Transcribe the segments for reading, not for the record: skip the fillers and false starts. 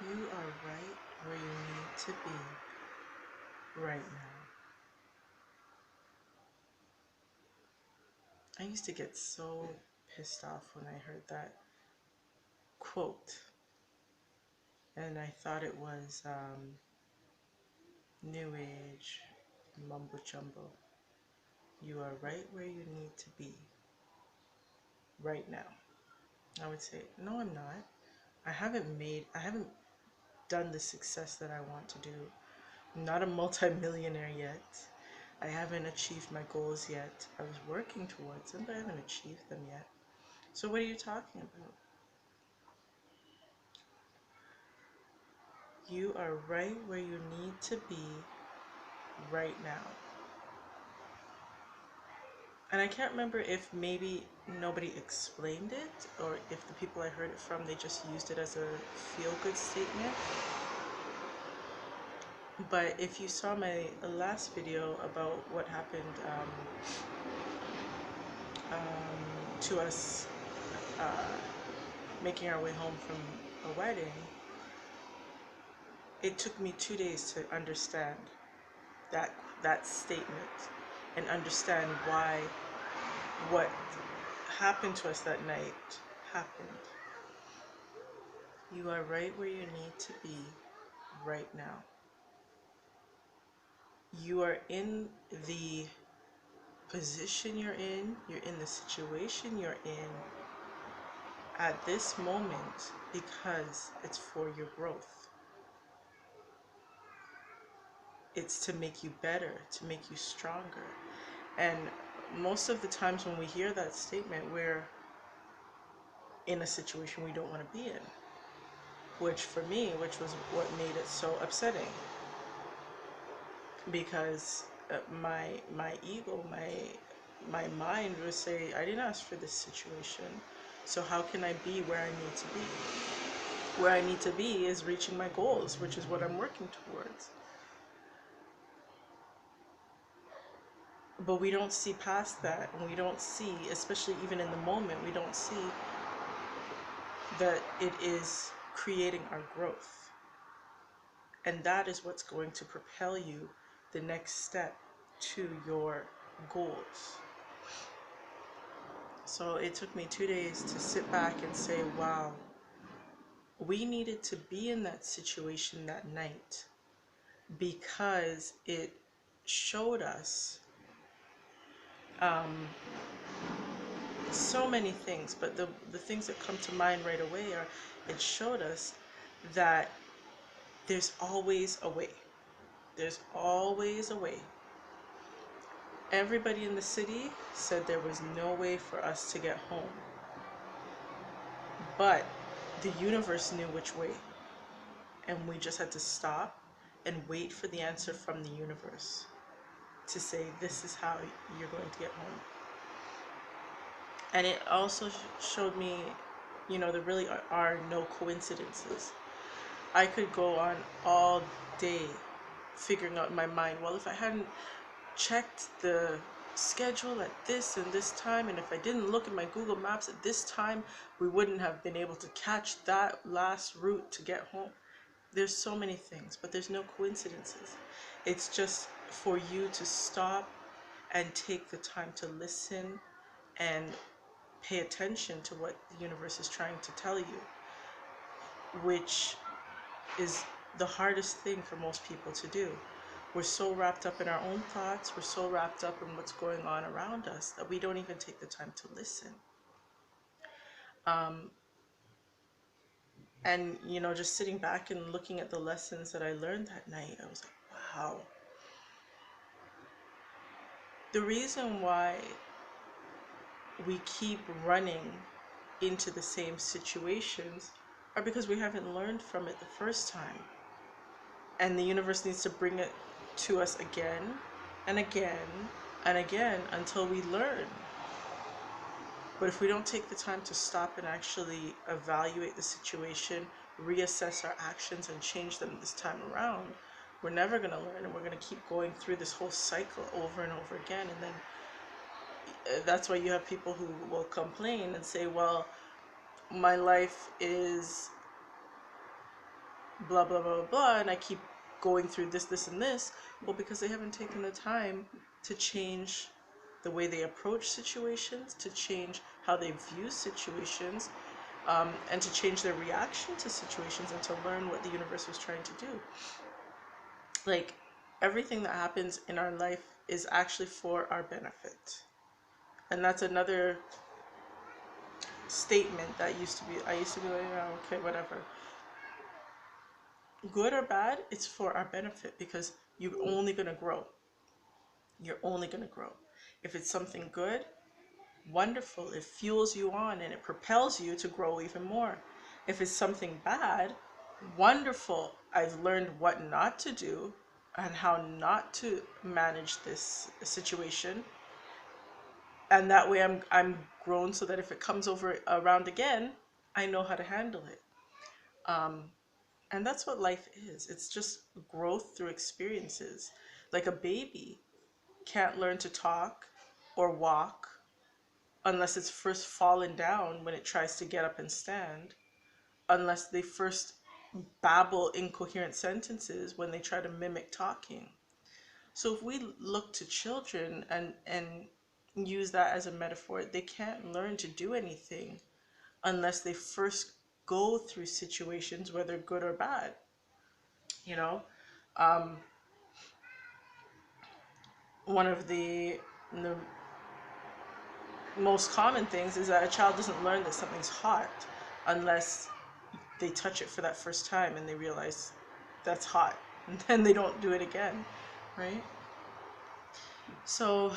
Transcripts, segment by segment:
You are right where you need to be right now. I used to get so pissed off when I heard that quote, and I thought it was New Age mumbo jumbo. You are right where you need to be right now. I would say, no, I'm not. I haven't done the success that I want to do. I'm not a multimillionaire yet. I haven't achieved my goals yet. I was working towards them, but I haven't achieved them yet. So what are you talking about? You are right where you need to be right now. And I can't remember if maybe nobody explained it or if the people I heard it from, they just used it as a feel-good statement. But if you saw my last video about what happened to us making our way home from a wedding, it took me 2 days to understand that statement and understand why what happened to us that night happened. You are right where you need to be right now. You are in the position you're in the situation you're in at this moment because it's for your growth. It's to make you better, to make you stronger. And most of the times when we hear that statement, we're in a situation we don't want to be in, which for me, which was what made it so upsetting, because my ego, my mind would say, I didn't ask for this situation, so how can I be where I need to be? Where I need to be is reaching my goals, which is what I'm working towards. But we don't see past that, and we don't see, especially even in the moment, we don't see that it is creating our growth. And that is what's going to propel you the next step to your goals. So it took me 2 days to sit back and say, wow, we needed to be in that situation that night because it showed us so many things. But the things that come to mind right away are, it showed us that there's always a way. There's always a way. Everybody in the city said there was no way for us to get home. But the universe knew which way. And we just had to stop and wait for the answer from the universe to say, this is how you're going to get home. And it also showed me, there really are no coincidences. I could go on all day figuring out in my mind, well, if I hadn't checked the schedule at this and this time, and if I didn't look at my Google Maps at this time, we wouldn't have been able to catch that last route to get home. There's so many things, but there's no coincidences. It's just for you to stop and take the time to listen and pay attention to what the universe is trying to tell you, which is the hardest thing for most people to do. We're so wrapped up in our own thoughts, we're so wrapped up in what's going on around us that we don't even take the time to listen. And, just sitting back and looking at the lessons that I learned that night, I was like, wow. The reason why we keep running into the same situations are because we haven't learned from it the first time. And the universe needs to bring it to us again and again and again until we learn. But if we don't take the time to stop and actually evaluate the situation, reassess our actions and change them this time around, we're never going to learn, and we're going to keep going through this whole cycle over and over again. And then that's why you have people who will complain and say, well, my life is blah, blah, blah, blah, and I keep going through this, this, and this. Well, because they haven't taken the time to change the way they approach situations, to change how they view situations, and to change their reaction to situations, and to learn what the universe was trying to do. Like, everything that happens in our life is actually for our benefit. And that's another statement that I used to be like, oh, okay, whatever. Good or bad, it's for our benefit, because you're only going to grow. You're only going to grow. If it's something good, wonderful. It fuels you on and it propels you to grow even more. If it's something bad, wonderful. I've learned what not to do and how not to manage this situation. And that way I'm grown, so that if it comes over around again, I know how to handle it. Um, and that's what life is. It's just growth through experiences. Like a baby can't learn to talk or walk unless it's first fallen down when it tries to get up and stand, unless they first babble incoherent sentences when they try to mimic talking. So if we look to children and use that as a metaphor, they can't learn to do anything unless they first go through situations, whether good or bad. You know, um, one of the most common things is that a child doesn't learn that something's hot unless they touch it for that first time and they realize that's hot, and then they don't do it again, right? So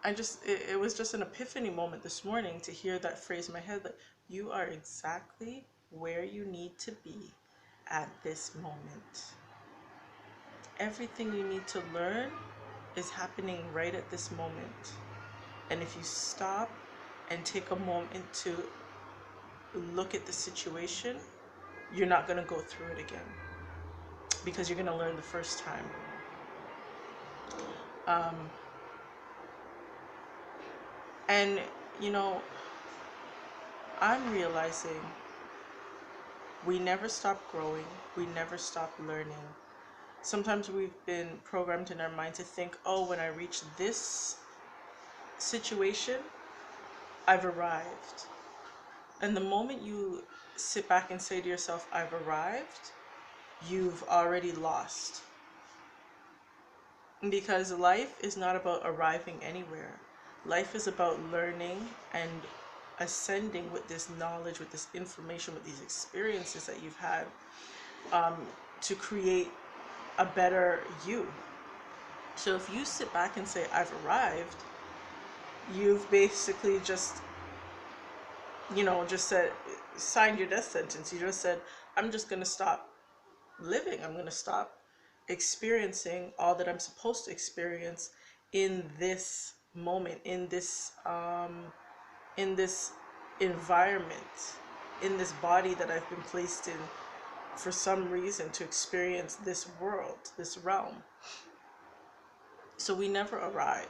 it was just an epiphany moment this morning to hear that phrase in my head, that you are exactly where you need to be at this moment. Everything you need to learn is happening right at this moment. And if you stop and take a moment to look at the situation, you're not going to go through it again, because you're going to learn the first time. Um, and, you know, I'm realizing we never stop growing, we never stop learning. Sometimes we've been programmed in our mind to think, oh, when I reach this situation, I've arrived. And the moment you sit back and say to yourself, I've arrived, you've already lost. Because life is not about arriving anywhere. Life is about learning and ascending with this knowledge, with this information, with these experiences that you've had, to create a better you. So if you sit back and say, I've arrived, you've basically just, just said, signed your death sentence. You just said, I'm just going to stop living. I'm going to stop experiencing all that I'm supposed to experience in this moment, in this environment, in this body that I've been placed in for some reason, to experience this world, this realm. So we never arrive.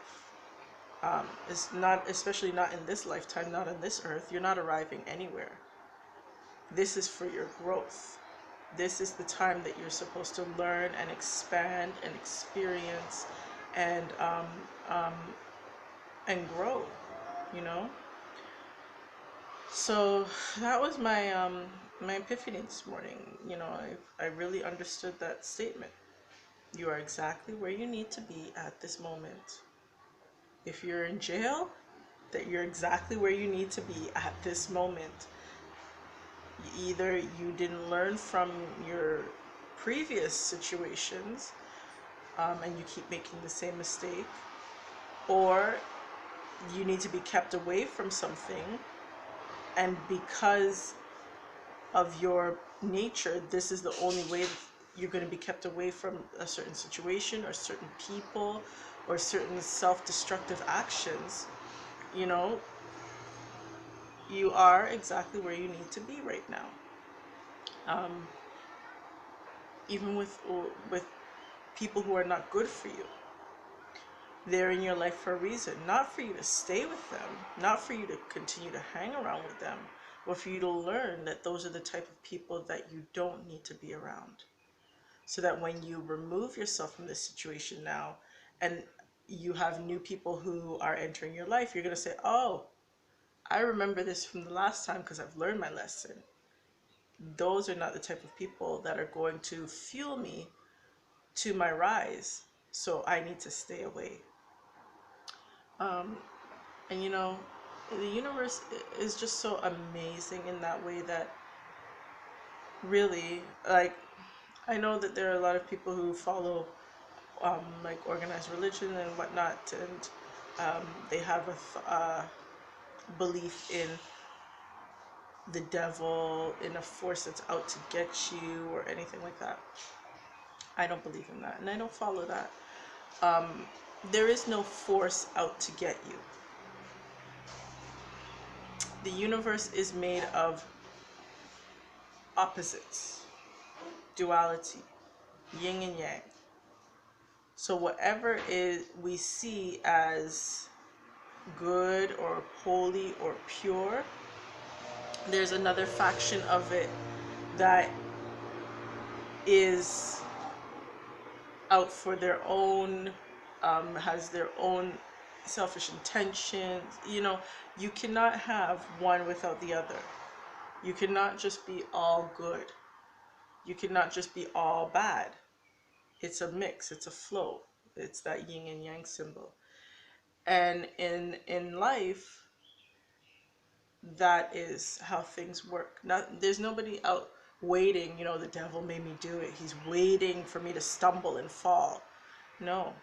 It's not, especially not in this lifetime, not on this earth. You're not arriving anywhere. This is for your growth. This is the time that you're supposed to learn and expand and experience and grow, you know. So that was my epiphany this morning. I really understood that statement. You are exactly where you need to be at this moment. If you're in jail, that you're exactly where you need to be at this moment. Either you didn't learn from your previous situations, and you keep making the same mistake, or you need to be kept away from something, and because of your nature, this is the only way that you're going to be kept away from a certain situation or certain people or certain self-destructive actions. You are exactly where you need to be right now. Even with people who are not good for you, they're in your life for a reason. Not for you to stay with them, not for you to continue to hang around with them, but for you to learn that those are the type of people that you don't need to be around. so that when you remove yourself from this situation now and you have new people who are entering your life, you're going to say, oh, I remember this from the last time because I've learned my lesson. Those are not the type of people that are going to fuel me to my rise. So I need to stay away. Um, and you know, the universe is just so amazing in that way that really, like, I know that there are a lot of people who follow like organized religion and whatnot, and they have a belief in the devil, in a force that's out to get you or anything like that. I don't believe in that, and I don't follow that. There is no force out to get you. The universe is made of opposites, duality, yin and yang. So whatever is we see as good or holy or pure, there's another faction of it that is out for their own, has their own selfish intentions. You know, you cannot have one without the other. You cannot just be all good. You cannot just be all bad. It's a mix, it's a flow. It's that yin and yang symbol. And in life, that is how things work. Not, there's nobody out waiting, you know, the devil made me do it. He's waiting for me to stumble and fall. No.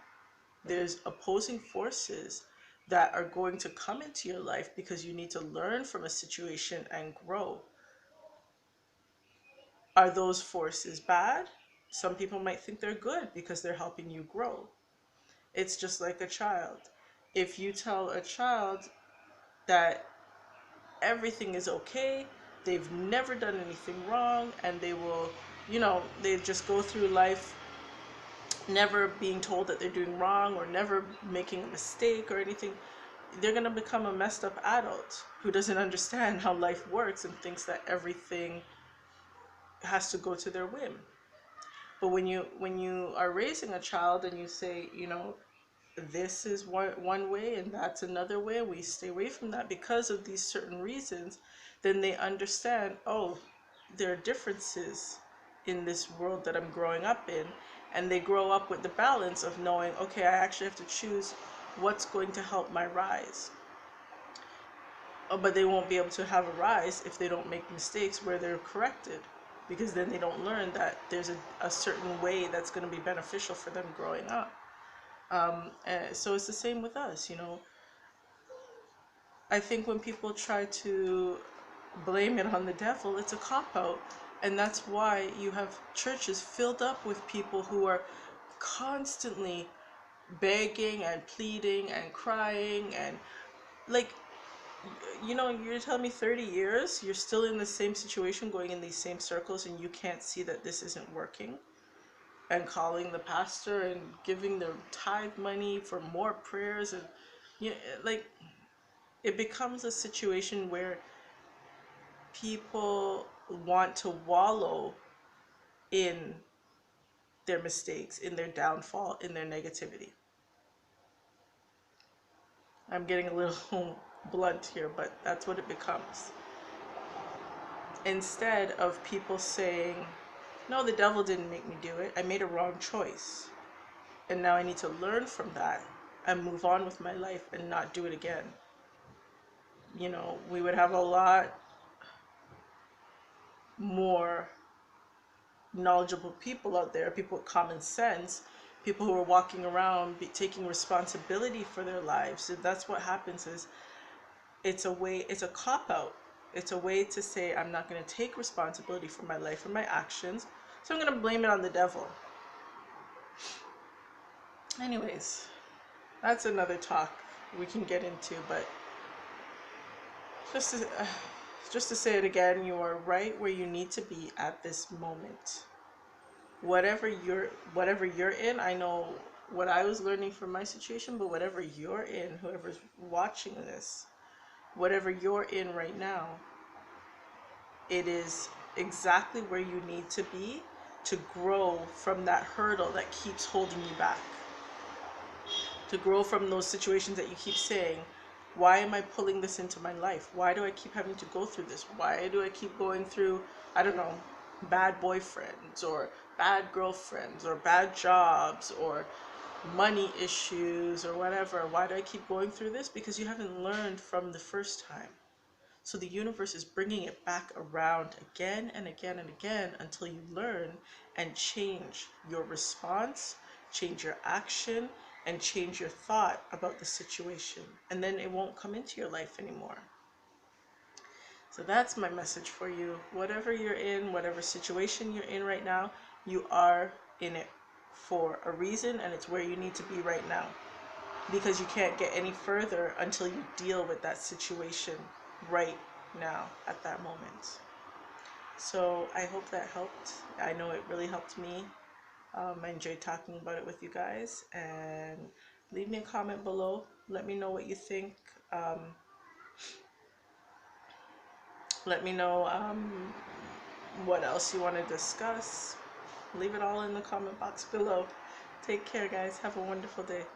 There's opposing forces that are going to come into your life because you need to learn from a situation and grow. Are those forces bad? Some people might think they're good because they're helping you grow. It's just like a child. If you tell a child that everything is okay, they've never done anything wrong, and they will, you know, they just go through life never being told that they're doing wrong or never making a mistake or anything, they're going to become a messed up adult who doesn't understand how life works and thinks that everything has to go to their whim. But when you are raising a child and you say, you know, this is one way and that's another way, we stay away from that because of these certain reasons, then they understand, oh, there are differences in this world that I'm growing up in, and they grow up with the balance of knowing, okay, I actually have to choose what's going to help my rise. Oh, but they won't be able to have a rise if they don't make mistakes where they're corrected, because then they don't learn that there's a certain way that's going to be beneficial for them growing up. So it's the same with us, you know. I think when people try to blame it on the devil, it's a cop-out. And that's why you have churches filled up with people who are constantly begging and pleading and crying and, like, you know, you're telling me 30 years, you're still in the same situation, going in these same circles, and you can't see that this isn't working? And calling the pastor and giving the tithe money for more prayers, and, you know, like, it becomes a situation where people want to wallow in their mistakes, in their downfall, in their negativity. I'm getting a little blunt here, but that's what it becomes. Instead of people saying, no, the devil didn't make me do it. I made a wrong choice. And now I need to learn from that and move on with my life and not do it again. You know, we would have a lot more knowledgeable people out there, people with common sense, people who are walking around taking responsibility for their lives. And that's what happens is it's a cop-out. It's a way to say, I'm not going to take responsibility for my life or my actions, so I'm going to blame it on the devil. Anyways, that's another talk we can get into, but just to say it again, you are right where you need to be at this moment. Whatever you're in, I know what I was learning from my situation, but whatever you're in, whoever's watching this, whatever you're in right now, it is exactly where you need to be to grow from that hurdle that keeps holding you back, to grow from those situations that you keep saying, why am I pulling this into my life? Why do I keep having to go through this? Why do I keep going through, I don't know, bad boyfriends or bad girlfriends or bad jobs or money issues or whatever? Why do I keep going through this? Because you haven't learned from the first time. So the universe is bringing it back around again and again and again until you learn and change your response, change your action, and change your thought about the situation. And then it won't come into your life anymore. So that's my message for you. Whatever you're in, whatever situation you're in right now, you are in it for a reason, and it's where you need to be right now. Because you can't get any further until you deal with that situation right now at that moment. So I hope that helped. I know it really helped me. I enjoyed talking about it with you guys, and leave me a comment below. Let me know what you think. Let me know what else you want to discuss. Leave it all in the comment box below. Take care, guys. Have a wonderful day.